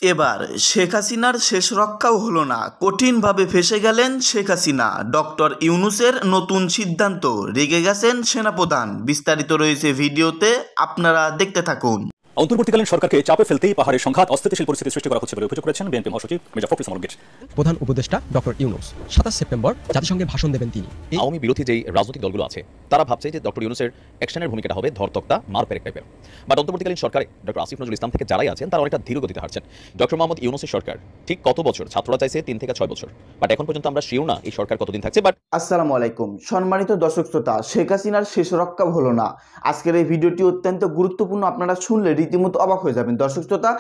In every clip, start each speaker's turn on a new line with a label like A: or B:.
A: এবার শেখ হাসিনার শেষ রক্ষাও হলো না, কঠিনভাবে ফেঁসে গেলেন শেখ হাসিনা। ডক্টর ইউনূসের নতুন সিদ্ধান্ত, রেগে গেছেন সেনাপ্রধান। বিস্তারিত রয়েছে ভিডিওতে, আপনারা দেখতে থাকুন।
B: অন্তর্বর্তীকালীন সরকারকে চাপে ফেলতেই পাহাড়ের সংঘাত অস্থিতিশীল পরিস্থিতি সৃষ্টি করা হচ্ছে বলে অভিযোগ করেছেন বিএনপি মহাসচিব মির্জা ফখরুল ইসলাম আলমগীর।
C: প্রধান উপদেষ্টা ডক্টর ইউনূস 27 সেপ্টেম্বর জাতিসংঘে ভাষণ দেবেন তিনি।
B: আওয়ামী বিরোধী যেই রাজনৈতিক দলগুলো আছে তারা ভাবছে যে ডক্টর ইউনূসের অ্যাকশনের ভূমিকাটা হবে ধরতক্তা মারপেরেক টাইপের। বাট অন্তর্বর্তীকালীন সরকারে ডক্টর আসিফ নজরুল ইসলাম থেকে যারাই আছেন তারা অনেকটা ধীর গতিতে হাঁটছেন। ডক্টর মোহাম্মদ ইউনূসের সরকার ঠিক কত বছর? ছাত্ররা চাইছে 3 থেকে 6 বছর, বাট এখন পর্যন্ত আমরা শিওর না এই সরকার কতদিন থাকছে। বাট
A: আসসালামু আলাইকুম সম্মানিত দর্শক শ্রোতা, শেখ হাসিনার শেষ রক্ষা হলো না। আজকের এই ভিডিওটি অত্যন্ত গুরুত্বপূর্ণ, আপনারা শুনলে রীতিমতো অবাক হয়ে যাবেন। দর্শক শ্রোতা,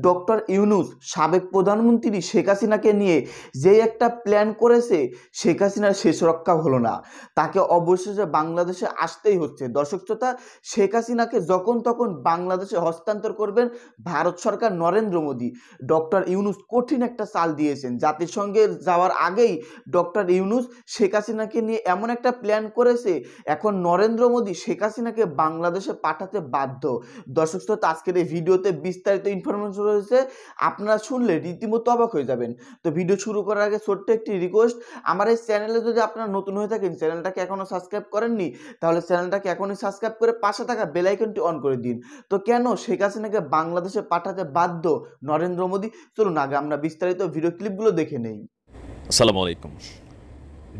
A: ডক্টর ইউনূস সাবেক প্রধানমন্ত্রী শেখ হাসিনাকে নিয়ে যে একটা প্ল্যান করেছে, শেখ হাসিনার শেষ রক্ষা হলো না। তাকে অবশেষে বাংলাদেশে আসতেই হচ্ছে। দর্শক শ্রোতা, শেখ হাসিনাকে যখন তখন বাংলাদেশে হস্তান্তর করবেন ভারত সরকার, নরেন্দ্র মোদী। ডক্টর ইউনূস কঠিন একটা চাল দিয়েছেন। জাতিসংঘে যাওয়ার আগেই ডক্টর ইউনূস শেখ হাসিনাকে নিয়ে এমন একটা প্ল্যান করেছে, এখন নরেন্দ্র মোদী শেখ হাসিনাকে বাংলাদেশে পাঠাতে বাধ্য। দর্শক শ্রোতা, আজকের এই ভিডিওতে বিস্তারিত ইনফরমেশন রয়েছে, আপনারা শুনলে রীতিমতো অবাক হয়ে যাবেন। তো ভিডিও শুরু করার আগে ছোট্ট একটি রিকোয়েস্ট, আমার এই চ্যানেলে যদি আপনারা নতুন হয়ে থাকেন, চ্যানেলটাকে এখনো সাবস্ক্রাইব করেননি, তাহলে চ্যানেলটাকে এখনই সাবস্ক্রাইব করে পাশে থাকা বেল আইকনটি অন করে দিন। তো কেন শেখ হাসিনাকে বাংলাদেশে পাঠাতে বাধ্য নরেন্দ্র মোদী? চলুন আগে আমরা বিস্তারিত ভিডিও ক্লিপগুলো দেখে নেই।
B: আসসালামু আলাইকুম।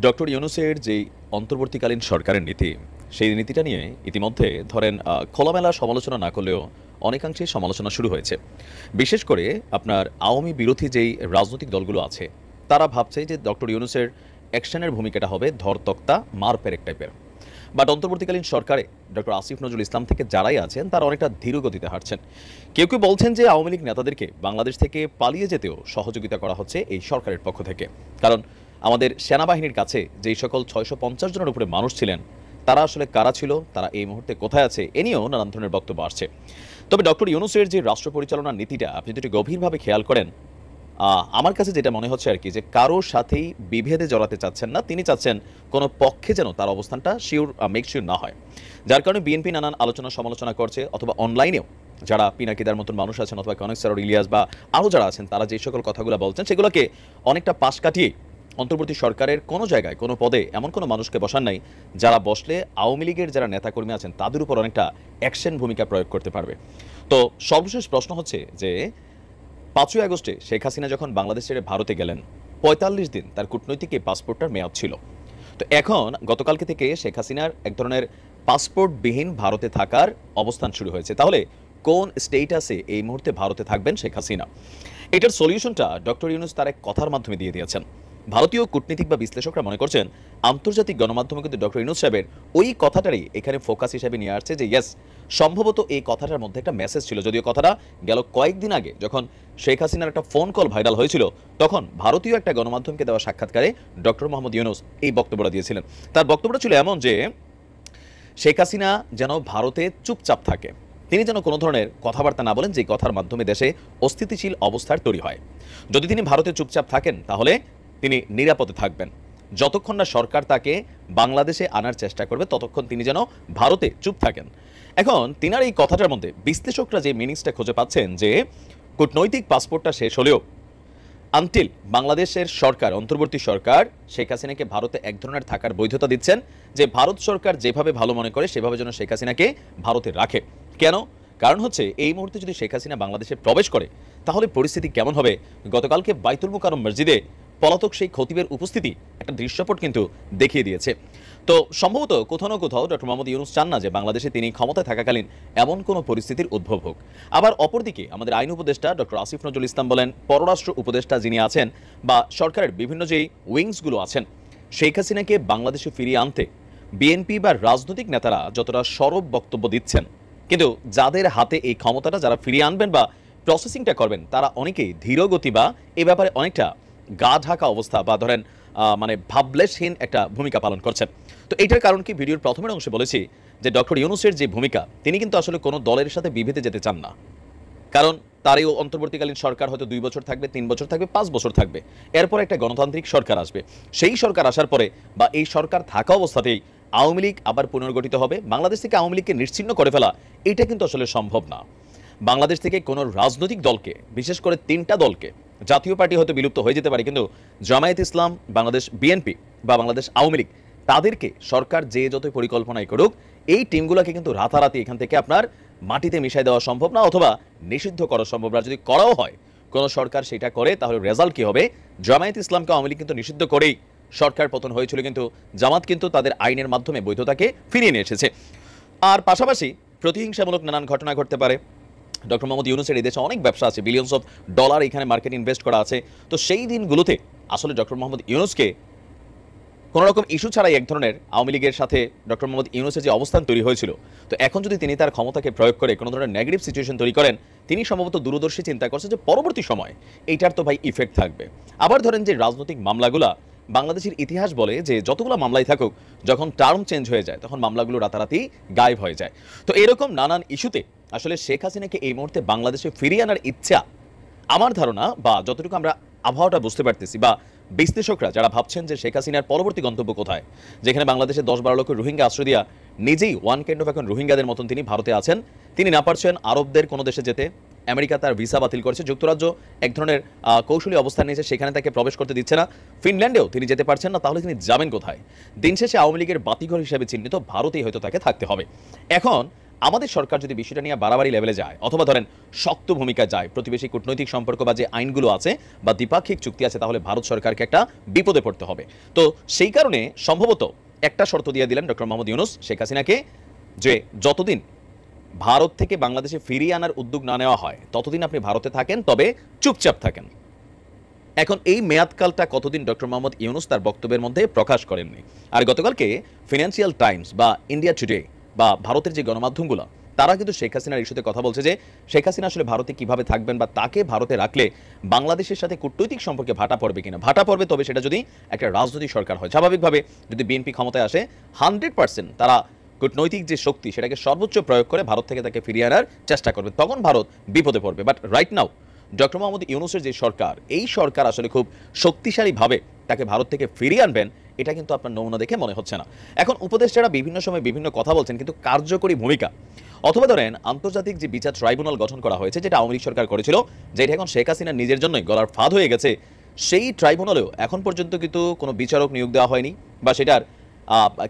B: ডক্টর ইউনূসের যেই অন্তর্বর্তীকালীন সরকারের নীতি, সেই নীতিটা নিয়ে ইতিমধ্যে ধরেন খোলামেলা সমালোচনা না করলেও অনেকাংশে সমালোচনা শুরু হয়েছে। বিশেষ করে আপনার আওয়ামী বিরোধী যেই রাজনৈতিক দলগুলো আছে তারা ভাবছে যে ডক্টর ইউনূসের অ্যাকশনের ভূমিকাটা হবে ধরতক্তা মারপেরেক টাইপের। বাট অন্তর্বর্তীকালীন সরকারে ডক্টর আসিফ নজরুল ইসলাম থেকে যারাই আছেন তারা অনেকটা ধীর গতিতে হাঁটছেন। কেউ কেউ বলছেন যে আওয়ামী লীগ নেতাদেরকে বাংলাদেশ থেকে পালিয়ে যেতেও সহযোগিতা করা হচ্ছে এই সরকারের পক্ষ থেকে। কারণ আমাদের সেনাবাহিনীর কাছে যেই সকল 650 জনের উপরে মানুষ ছিলেন তারা আসলে কারা ছিল, তারা এই মুহূর্তে কোথায় আছে, এ নিয়েও নানান ধরনের বক্তব্য আসছে। তবে ডক্টর ইউনূসের যে রাষ্ট্র পরিচালনার নীতিটা আপনি যদি গভীরভাবে খেয়াল করেন, আমার কাছে যেটা মনে হচ্ছে আর কি, যে কারোর সাথেই বিভেদে জড়াতে চাচ্ছেন না। তিনি চাচ্ছেন কোনো পক্ষে যেন তার অবস্থানটা মেক শিওর না হয়। যার কারণে বিএনপি নানান আলোচনা সমালোচনা করছে, অথবা অনলাইনেও যারা পিনাকিদার মতন মানুষ আছেন অথবা কনক স্যার, ইলিয়াস বা আরও যারা আছেন তারা যে সকল কথাগুলো বলছেন সেগুলোকে অনেকটা পাশ কাটিয়ে অন্তর্বর্তী সরকারের কোনো জায়গায় কোনো পদে এমন কোনো মানুষকে বসান নাই যারা বসলে আওয়ামী লীগের যারা নেতাকর্মী আছেন তাদের উপর অনেকটা অ্যাকশন ভূমিকা প্রয়োগ করতে পারবে। তো সর্বশেষ প্রশ্ন হচ্ছে যে 5ই আগস্টে শেখ হাসিনা যখন বাংলাদেশ ছেড়ে ভারতে গেলেন, 45 দিন তার কূটনৈতিক এই পাসপোর্টটার মেয়াদ ছিল। তো এখন গতকালকে থেকে শেখ হাসিনার এক ধরনের পাসপোর্টবিহীন ভারতে থাকার অবস্থান শুরু হয়েছে। তাহলে কোন স্টেটাসে এই মুহূর্তে ভারতে থাকবেন শেখ হাসিনা? এটার সলিউশনটা ডক্টর ইউনূস তার এক কথার মাধ্যমে দিয়ে দিয়েছেন। ভারতীয় কূটনীতিক বা বিশ্লেষকরা মনে করছেন আন্তর্জাতিক গণমাধ্যমে কিন্তু ডক্টর ইউনূস সাহেবের ওই কথাটারই এখানে ফোকাস হিসেবে নিয়ে আসছে যে ইয়েস, সম্ভবত এই কথাটার মধ্যে একটা মেসেজ ছিল। যদিও কথাটা গেল কয়েকদিন আগে যখন শেখ হাসিনার একটা ফোন কল ভাইরাল হয়েছিল, তখন ভারতীয় একটা গণমাধ্যমকে দেওয়া সাক্ষাৎকারে ডক্টর মোহাম্মদ ইউনূস এই বক্তব্যটা দিয়েছিলেন। তার বক্তব্যটা ছিল এমন যে শেখ হাসিনা যেন ভারতে চুপচাপ থাকে, তিনি যেন কোনো ধরনের কথাবার্তা না বলেন যে কথার মাধ্যমে দেশে অস্থিতিশীল অবস্থার তৈরি হয়। যদি তিনি ভারতে চুপচাপ থাকেন তাহলে তিনি নিরাপদে থাকবেন। যতক্ষণ না সরকার তাকে বাংলাদেশে আনার চেষ্টা করবে ততক্ষণ তিনি যেন ভারতে চুপ থাকেন। এখন তিনার এই কথাটার মধ্যে বিশ্লেষকরা যে মিনিংসটা খুঁজে পাচ্ছেন যে কূটনৈতিক পাসপোর্টটা শেষ হলেও আনটিল বাংলাদেশের সরকার, অন্তর্বর্তী সরকার শেখ হাসিনাকে ভারতে এক ধরনের থাকার বৈধতা দিচ্ছেন, যে ভারত সরকার যেভাবে ভালো মনে করে সেভাবে যেন শেখ হাসিনাকে ভারতে রাখে। কেন? কারণ হচ্ছে এই মুহূর্তে যদি শেখ হাসিনা বাংলাদেশে প্রবেশ করে তাহলে পরিস্থিতি কেমন হবে? গতকালকে বাইতুল মুকাররম মসজিদে পলাতক সেই খতিবের উপস্থিতি একটা দৃশ্যপট কিন্তু দেখিয়ে দিয়েছে। তো সম্ভবত কোথাও না কোথাও ডক্টর মোহাম্মদ ইউনূস চান না যে বাংলাদেশে তিনি ক্ষমতায় থাকাকালীন এমন কোনো পরিস্থিতির উদ্ভব হোক। আবার অপরদিকে আমাদের আইন উপদেষ্টা ডক্টর আসিফ নজরুল ইসলাম বলেন, পররাষ্ট্র উপদেষ্টা যিনি আছেন বা সরকারের বিভিন্ন যেই উইংসগুলো আছেন, শেখ হাসিনাকে বাংলাদেশে ফিরিয়ে আনতে বিএনপি বা রাজনৈতিক নেতারা যতটা সরব বক্তব্য দিচ্ছেন, কিন্তু যাদের হাতে এই ক্ষমতাটা, যারা ফিরিয়ে আনবেন বা প্রসেসিংটা করবেন, তারা অনেকেই ধীরগতি বা এ ব্যাপারে অনেকটা গা ঢাকা অবস্থা বা ধরেন মানে ভাবলেশহীন একটা ভূমিকা পালন করছেন। তো এইটার কারণ কি, ভিডিওর প্রথমের অংশে বলেছি যে ডক্টর ইউনূসের যে ভূমিকা, তিনি কিন্তু আসলে কোনো দলের সাথে বিভেদে যেতে চান না। কারণ তার এই অন্তর্বর্তীকালীন সরকার হয়তো 2 বছর থাকবে, 3 বছর থাকবে, 5 বছর থাকবে, এরপর একটা গণতান্ত্রিক সরকার আসবে। সেই সরকার আসার পরে বা এই সরকার থাকা অবস্থাতেই আওয়ামী লীগ আবার পুনর্গঠিত হবে। বাংলাদেশ থেকে আওয়ামী লীগকে নিশ্চিহ্ন করে ফেলা এটা কিন্তু আসলে সম্ভব না। বাংলাদেশ থেকে কোনো রাজনৈতিক দলকে, বিশেষ করে 3টা দলকে, জাতীয় পার্টি হয়তো বিলুপ্ত হয়ে যেতে পারে, কিন্তু জামায়াত ইসলাম, বাংলাদেশ বিএনপি বা বাংলাদেশ আওয়ামী লীগ, তাদেরকে সরকার যে যতই পরিকল্পনাই করুক, এই টিমগুলোকে কিন্তু রাতারাতি এখান থেকে আপনার মাটিতে মিশাই দেওয়া সম্ভব না, অথবা নিষিদ্ধ করা সম্ভব না। যদি করাও হয়, কোনো সরকার সেটা করে, তাহলে রেজাল্ট কি হবে? জামায়াত ইসলামকে আওয়ামী লীগ কিন্তু নিষিদ্ধ করেই সরকার পতন হয়েছিল, কিন্তু জামাত কিন্তু তাদের আইনের মাধ্যমে বৈধতাকে ফিরিয়ে নিয়ে এসেছে। আর পাশাপাশি প্রতিহিংসামূলক নানান ঘটনা ঘটতে পারে। ডক্টর মোহাম্মদ ইউনূসের এই দেশে অনেক ব্যবসা আছে, বিলিয়নস অফ ডলার এখানে মার্কেট ইনভেস্ট করা আছে। তো সেই দিনগুলোতে আসলে ডক্টর মোহাম্মদ ইউনূসকে কোনো রকম ইস্যু ছাড়াই এক ধরনের আওয়ামী লীগের সাথে ডক্টর মোহাম্মদ ইউনূসের যে অবস্থান তৈরি হয়েছিল, তো এখন যদি তিনি তার ক্ষমতাকে প্রয়োগ করে কোনো ধরনের নেগেটিভ সিচুয়েশন তৈরি করেন, তিনি সম্ভবত দূরদর্শী চিন্তা করছে যে পরবর্তী সময় এইটার তো ভাই ইফেক্ট থাকবে। আবার ধরেন যে রাজনৈতিক মামলাগুলা, বাংলাদেশের ইতিহাস বলে যে যতগুলো মামলাই থাকুক, যখন টার্ম চেঞ্জ হয়ে যায় তখন মামলাগুলো রাতারাতি গায়েব হয়ে যায়। তো এরকম নানান ইস্যুতে আসলে শেখ হাসিনাকে এই মুহূর্তে বাংলাদেশে ফিরিয়ে আনার ইচ্ছা, আমার ধারণা বা যতটুকু আমরা আবহাওয়াটা বুঝতে পারতেছি, বা বিশ্লেষকরা যারা ভাবছেন যে শেখ হাসিনার পরবর্তী গন্তব্য কোথায়, যেখানে বাংলাদেশে 10-12 লক্ষ রোহিঙ্গা আশ্রয় দিয়া নিজেই ওয়ান কাইন্ড অফ এখন রোহিঙ্গাদের মতন তিনি ভারতে আছেন, তিনি না পারছেন আরবদের কোনো দেশে যেতে, আমেরিকা তার ভিসা বাতিল করেছে, যুক্তরাজ্য এক ধরনের কৌশলী অবস্থান নিয়েছে, সেখানে তাকে প্রবেশ করতে দিচ্ছে না, ফিনল্যান্ডেও তিনি যেতে পারছেন না, তাহলে তিনি যাবেন কোথায়? দিন শেষে আওয়ামী লীগের বাতিঘর হিসেবে চিহ্নিত ভারতেই হয়তো তাকে থাকতে হবে। এখন আমাদের সরকার যদি বিষয়টা নিয়ে বাড়াবাড়ি লেভেলে যায়, অথবা ধরেন শক্ত ভূমিকায় যায়, প্রতিবেশী কূটনৈতিক সম্পর্ক বা যে আইনগুলো আছে বা দ্বিপাক্ষিক চুক্তি আছে, তাহলে ভারত সরকারকে একটা বিপদে পড়তে হবে। তো সেই কারণে সম্ভবত একটা শর্ত দিয়ে দিলেন ডক্টর মোহাম্মদ ইউনূস শেখ হাসিনাকে, যে যতদিন ভারত থেকে বাংলাদেশে ফিরিয়ে আনার উদ্যোগ না নেওয়া হয়, ততদিন আপনি ভারতে থাকেন, তবে চুপচাপ থাকেন। এখন এই মেয়াদকালটা কতদিন ডক্টর মোহাম্মদ ইউনূস তার বক্তব্যের মধ্যে প্রকাশ করেননি। আর গতকালকে ফিনান্সিয়াল টাইমস বা ইন্ডিয়া টুডে বা ভারতের যে গণমাধ্যমগুলো, তারা কিন্তু শেখ হাসিনার ইস্যুতে কথা বলছে যে শেখ হাসিনা আসলে ভারতে কিভাবে থাকবেন, বা তাকে ভারতে রাখলে বাংলাদেশের সাথে কূটনৈতিক সম্পর্কে ভাটা পড়বে কিনা। ভাটা পড়বে, তবে সেটা যদি একটা রাজনৈতিক সরকার হয়। স্বাভাবিকভাবে যদি বিএনপি ক্ষমতায় আসে, 100% তারা কূটনৈতিক যে শক্তি সেটাকে সর্বোচ্চ প্রয়োগ করে ভারত থেকে তাকে ফিরিয়ে আনার চেষ্টা করবে, তখন ভারত বিপদে পড়বে। But right now doctor Mohammad ইউনূসের যে সরকার, এই সরকার আসলে খুব শক্তিশালীভাবে তাকে ভারত থেকে ফিরিয়ে আনবেন, এটা কিন্তু আপনার নমুনা দেখে মনে হচ্ছে না। এখন উপদেষ্টারা বিভিন্ন সময় বিভিন্ন কথা বলছেন, কিন্তু কার্যকরী ভূমিকা, অথবা ধরেন আন্তর্জাতিক যে বিচার ট্রাইব্যুনাল গঠন করা হয়েছে, যেটা আওয়ামী লীগ সরকার করেছিল, যেটা এখন শেখ হাসিনা নিজের জন্যই গলার ফাঁদ হয়ে গেছে, সেই ট্রাইব্যুনালেও এখন পর্যন্ত কিন্তু কোনো বিচারক নিয়োগ দেওয়া হয়নি, বা সেটার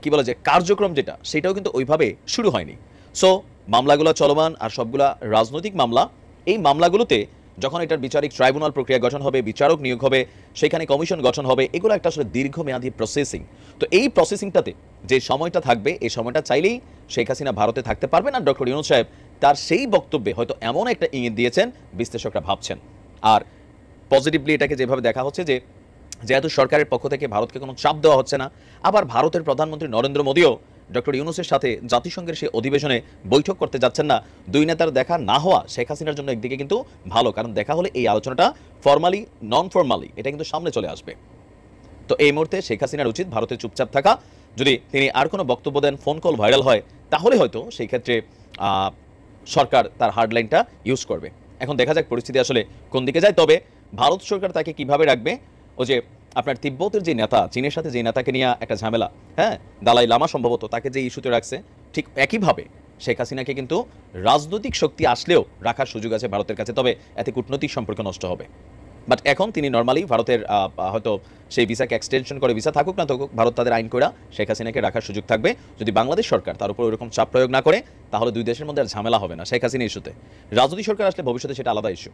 B: কি বলে যে কার্যক্রম যেটা, সেটাও কিন্তু ওইভাবে শুরু হয়নি। সো মামলাগুলো চলমান, আর সবগুলা রাজনৈতিক মামলা। এই মামলাগুলোতে যখন এটার বিচারিক ট্রাইব্যুনাল প্রক্রিয়া গঠন হবে, বিচারক নিয়োগ হবে, সেখানে কমিশন গঠন হবে, এগুলো একটা আসলে দীর্ঘমেয়াদী প্রসেসিং। তো এই প্রসেসিংটাতে যে সময়টা থাকবে, এই সময়টা চাইলেই শেখ হাসিনা ভারতে থাকতে পারবেন। আর ডক্টর ইউনূস সাহেব তার সেই বক্তব্যে হয়তো এমন একটা ইঙ্গিত দিয়েছেন, বিশ্লেষকরা ভাবছেন। আর পজিটিভলি এটাকে যেভাবে দেখা হচ্ছে, যে যেহেতু সরকারের পক্ষ থেকে ভারতকে কোনো চাপ দেওয়া হচ্ছে না, আবার ভারতের প্রধানমন্ত্রী নরেন্দ্র মোদীও ডক্টর ইউনূসের সাথে জাতিসংঘের সেই অধিবেশনে বৈঠক করতে যাচ্ছেন না, দুই নেতার দেখা না হওয়া শেখ হাসিনার জন্য একদিকে কিন্তু ভালো, কারণ দেখা হলে এই আলোচনাটা ফর্মালি নন ফর্মালি এটা কিন্তু সামনে চলে আসবে। তো এই মুহূর্তে শেখ হাসিনার উচিত ভারতে চুপচাপ থাকা। যদি তিনি আর কোনো বক্তব্য দেন, ফোন কল ভাইরাল হয়, তাহলে হয়তো সেই ক্ষেত্রে সরকার তার হার্ডলাইনটা ইউজ করবে। এখন দেখা যাক পরিস্থিতি আসলে কোন দিকে যায়। তবে ভারত সরকার তাকে কিভাবে রাখবে, ও যে আপনার তিব্বতের যে নেতা, চীনের সাথে যে নেতাকে নিয়ে একটা ঝামেলা, হ্যাঁ, দালাই লামা সম্ভবত, তাকে যে ইস্যুতে রাখছে, ঠিক একইভাবে শেখ হাসিনাকে কিন্তু রাজনৈতিক শক্তি আসলেও রাখার সুযোগ আছে ভারতের কাছে, তবে এতে কূটনৈতিক সম্পর্ক নষ্ট হবে। বাট এখন তিনি নর্মালি ভারতের হয়তো সেই ভিসাকে এক্সটেনশন করে, ভিসা থাকুক না থাকুক, ভারত তাদের আইন করে শেখ হাসিনাকে রাখার সুযোগ থাকবে। যদি বাংলাদেশ সরকার তার উপর ওইরকম চাপ প্রয়োগ না করে, তাহলে দুই দেশের মধ্যে আর ঝামেলা হবে না শেখ হাসিনা ইস্যুতে। রাজনৈতিক সরকার আসলে ভবিষ্যতে সেটা আলাদা ইস্যু।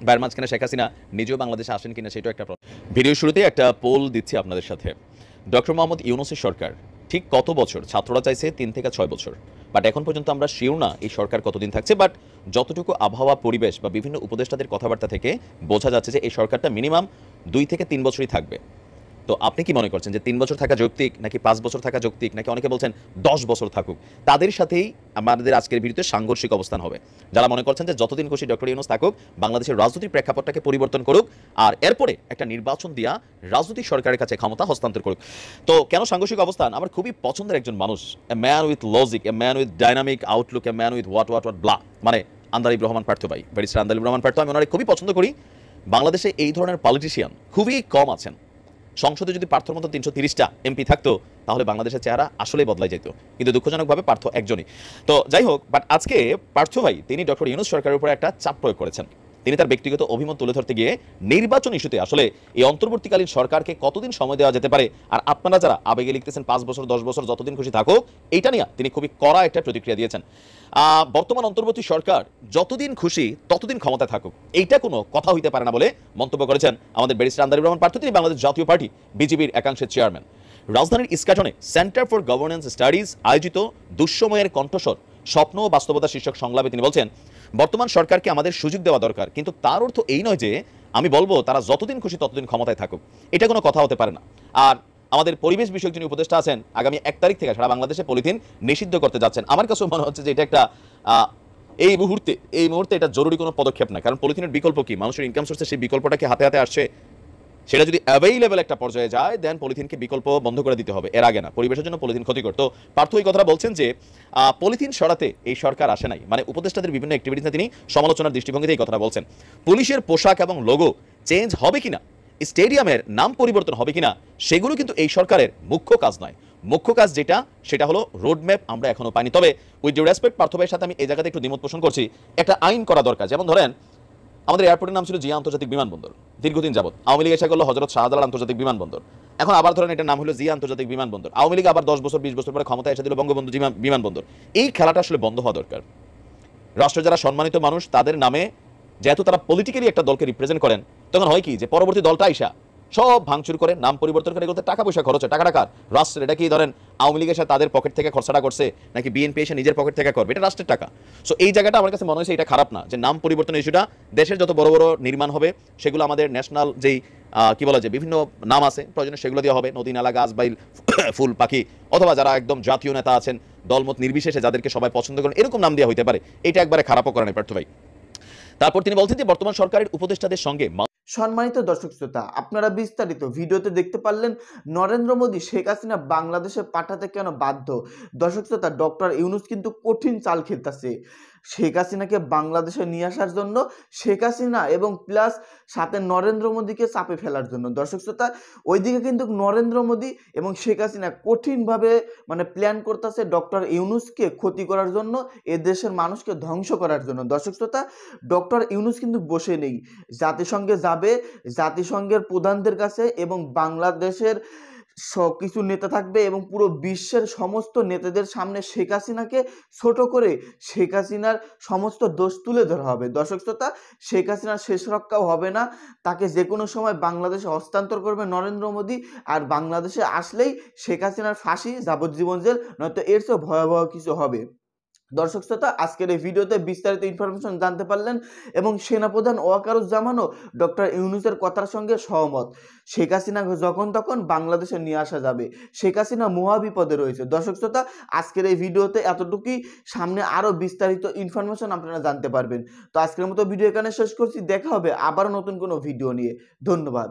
B: বাইরের মাঝখানে শেখ হাসিনা নিজেও বাংলাদেশে আসেন কিনা সেটাও একটা প্রশ্ন। ভিডিও শুরুতে একটা পোল দিচ্ছি আপনাদের সাথে। ডক্টর মোহাম্মদ ইউনূসের সরকার ঠিক কত বছর? ছাত্ররা চাইছে 3 থেকে 6 বছর, বাট এখন পর্যন্ত আমরা শিওর না এই সরকার কতদিন থাকছে। বাট যতটুকু আবহাওয়া, পরিবেশ বা বিভিন্ন উপদেষ্টাদের কথাবার্তা থেকে বোঝা যাচ্ছে যে এই সরকারটা মিনিমাম 2 থেকে 3 বছরই থাকবে। তো আপনি কি মনে করছেন যে 3 বছর থাকা যৌক্তিক, নাকি 5 বছর থাকা যৌক্তিক, নাকি অনেকে বলছেন 10 বছর থাকুক? তাদের সাথেই আমাদের আজকের ভিডিওতে সাংঘর্ষিক অবস্থান হবে। যারা মনে করছেন যে যতদিন খুশি ডক্টর ইউনূস থাকুক, বাংলাদেশের রাজনৈতিক প্রেক্ষাপটটাকে পরিবর্তন করুক, আর এরপরে একটা নির্বাচন দিয়া রাজনৈতিক সরকারের কাছে ক্ষমতা হস্তান্তর করুক। তো কেন সাংঘর্ষিক অবস্থান? আমার খুবই পছন্দের একজন মানুষ, a man with logic, a man with dynamic outlook, a man with what blah, মানে আন্দালিব রহমান পার্থ ভাই, ব্যারিস্টার আন্দালিব রহমান পার্থ। আমি ওনারে খুবই পছন্দ করি। বাংলাদেশে এই ধরনের পলিটিশিয়ান খুবই কম আছেন। সংসদে যদি পার্থর মতো 330টা এমপি থাকতো তাহলে বাংলাদেশের চেহারা আসলেই বদলাই যেত, কিন্তু দুঃখজনকভাবে পার্থ একজনই। তো যাই হোক, বাট আজকে পার্থ ভাই তিনি ডক্টর ইউনূস সরকারের উপর একটা চাপ প্রয়োগ করেছেন। তিনি তার ব্যক্তিগত অভিমত তুলে ধরতে গিয়ে নির্বাচন ইস্যুতে আসলে এই অন্তর্বর্তীকালীন সরকারকে কতদিন সময় দেওয়া যেতে পারে, আর আপনারা যারা আবেগে লিখতেছেন 5 বছর 10 বছর যতদিন খুশি থাকুক, এইটা নিয়ে তিনি খুবই কড়া একটা প্রতিক্রিয়া দিয়েছেন। বর্তমান অন্তর্বর্তী সরকার যতদিন খুশি ততদিন ক্ষমতায় থাকুক, এইটা কোনো কথা হইতে পারে না বলে মন্তব্য করেছেন আমাদের ব্যারিস্টার আন্দারিব রহমান পার্থ। তিনি বাংলাদেশ জাতীয় পার্টি বিজেপির একাংশের চেয়ারম্যান। রাজধানীর ইস্কাটনে সেন্টার ফর গভর্নেন্স স্টাডিজ আয়োজিত দুঃসময়ের কণ্ঠস্বর স্বপ্ন ও বাস্তবতা শীর্ষক সংলাপে তিনি বলছেন, বর্তমান সরকারকে আমাদের সুযোগ দেওয়া দরকার, কিন্তু তার অর্থ এই নয় যে আমি বলবো তারা যতদিন খুশি ততদিন ক্ষমতায় থাকুক, এটা কোনো কথা হতে পারে না। আর আমাদের পরিবেশ বিষয়ক যিনি উপদেষ্টা আছেন, আগামী 1 তারিখ থেকে সারা বাংলাদেশে পলিথিন নিষিদ্ধ করতে যাচ্ছেন। আমার কাছেও মনে হচ্ছে যে এটা একটা এই মুহূর্তে এটা জরুরি কোনো পদক্ষেপ না, কারণ পলিথিনের বিকল্প কি? মানুষের ইনকাম সোর্সে সেই বিকল্পটা কি হাতে হাতে আসছে? সেটা যদি অ্যাভেইলেবল একটা পর্যায়ে যায়, দেন পলিথিনকে বিকল্প বন্ধ করে দিতে হবে, এর আগে না। পরিবেশের জন্য পলিথিন ক্ষতিকর। তো পার্থ এই কথাটা বলছেন যে পলিথিন সরাতে এই সরকার আসে নাই, মানে উপদেষ্টাদের বিভিন্ন অ্যাক্টিভিটিসে তিনি সমালোচনার দৃষ্টিভঙ্গিতে এই কথাটা বলছেন। পুলিশের পোশাক এবং লোগো চেঞ্জ হবে কিনা, স্টেডিয়ামের নাম পরিবর্তন হবে কিনা, সেগুলো কিন্তু এই সরকারের মুখ্য কাজ নয়। মুখ্য কাজ যেটা, সেটা হলো রোডম্যাপ আমরা এখনো পাইনি। তবে উইথ ডিউ রেসপেক্ট পার্থ ভাইয়ের সাথে আমি এই জায়গাতে একটু দ্বিমত পোষণ করছি। একটা আইন করা দরকার। যেমন ধরেন আমাদের এয়ারপোর্টের নাম ছিল জিয়া আন্তর্জাতিক বিমানবন্দর, দীর্ঘদিন যাবত আওয়ামী লীগ এসে করলো হযরত শাহজালাল আন্তর্জাতিক বিমানবন্দর, এখন আবার ধরেন এটার নাম হলো জিয়া আন্তর্জাতিক বিমানবন্দর। আওয়ামী লীগ আবার 10 বছর 20 বছর পরে ক্ষমতায় এসে দিল বঙ্গবন্ধু বিমানবন্দর। এই খেলাটা আসলে বন্ধ হওয়া দরকার। রাষ্ট্রের যারা সম্মানিত মানুষ তাদের নামে যেহেতু তারা পলিটিক্যালি একটা দলকে রিপ্রেজেন্ট করেন, তখন হয় কি যে পরবর্তী দলটা আইসা সব ভাঙচুর করে, নাম পরিবর্তন করে, এগুলোতে টাকা পয়সা খরচ হয়। টাকাটা কার? রাষ্ট্রের। এটা কি ধরেন আওয়ামী লীগ এসে তাদের পকেট থেকে খরচাটা করছে, নাকি বিএনপি এসে নিজের পকেট থেকে করবে? এটা রাষ্ট্রের টাকা। সো এই জায়গাটা আমার কাছে মনে হয়েছে এটা খারাপ না, যে নাম পরিবর্তনের ইস্যুটা দেশের যত বড় বড় নির্মাণ হবে সেগুলো আমাদের ন্যাশনাল যেই কি বলা যায় বিভিন্ন নাম আছে, প্রয়োজনে সেগুলো দেওয়া হবে। নদী নালা গাছ বাইল ফুল পাখি, অথবা যারা একদম জাতীয় নেতা আছেন দলমত নির্বিশেষে যাদেরকে সবাই পছন্দ করেন, এরকম নাম দেওয়া হইতে পারে। এটা একবারে খারাপও করে না পার্থ ভাই। তারপর তিনি বলছেন যে বর্তমান সরকারের উপদেষ্টাদের সঙ্গে
A: সম্মানিত দর্শক শ্রোতা, আপনারা বিস্তারিত ভিডিওতে দেখতে পারলেন নরেন্দ্র মোদী শেখ হাসিনা বাংলাদেশে পাঠাতে কেন বাধ্য। দর্শক শ্রোতা, ডক্টর ইউনূস কিন্তু কঠিন চাল খেলতেছে শেখ হাসিনাকে বাংলাদেশে নিয়ে আসার জন্য, শেখ হাসিনা এবং প্লাস সাথে নরেন্দ্র মোদীকে চাপে ফেলার জন্য। দর্শক শ্রোতা, ওইদিকে কিন্তু নরেন্দ্র মোদী এবং শেখ হাসিনা কঠিনভাবে প্ল্যান করতেছে ডক্টর ইউনূসকে ক্ষতি করার জন্য, এ দেশের মানুষকে ধ্বংস করার জন্য। দর্শক শ্রোতা, ডক্টর ইউনূস কিন্তু বসে নেই, জাতিসংঘে যাবে, জাতিসংঘের প্রধানদের কাছে এবং বাংলাদেশের কিছু নেতা থাকবে এবং পুরো বিশ্বের সমস্ত নেতাদের সামনে শেখ হাসিনাকে ছোট করে শেখ হাসিনার সমস্ত দোষ তুলে ধরা হবে। দর্শক শ্রোতা, শেখ হাসিনার শেষ রক্ষাও হবে না, তাকে যে কোনো সময় বাংলাদেশে হস্তান্তর করবে নরেন্দ্র মোদী। আর বাংলাদেশে আসলেই শেখ হাসিনার ফাঁসি, যাবজ্জীবন জেল, নয়তো এর চেয়েও ভয়াবহ কিছু হবে। দর্শক শ্রোতা, আজকের এই ভিডিওতে বিস্তারিত ইনফরমেশন জানতে পারলেন এবং সেনাপ্রধান ওয়াকারুজ্জামানও ডক্টর ইউনূসের কথার সঙ্গে সহমত। শেখ হাসিনা যখন তখন বাংলাদেশে নিয়ে আসা যাবে, শেখ হাসিনা মহা বিপদে রয়েছে। দর্শক শ্রোতা, আজকের এই ভিডিওতে এতটুকুই, সামনে আরও বিস্তারিত ইনফরমেশন আপনারা জানতে পারবেন। তো আজকের মতো ভিডিও এখানে শেষ করছি, দেখা হবে আবারও নতুন কোনো ভিডিও নিয়ে। ধন্যবাদ।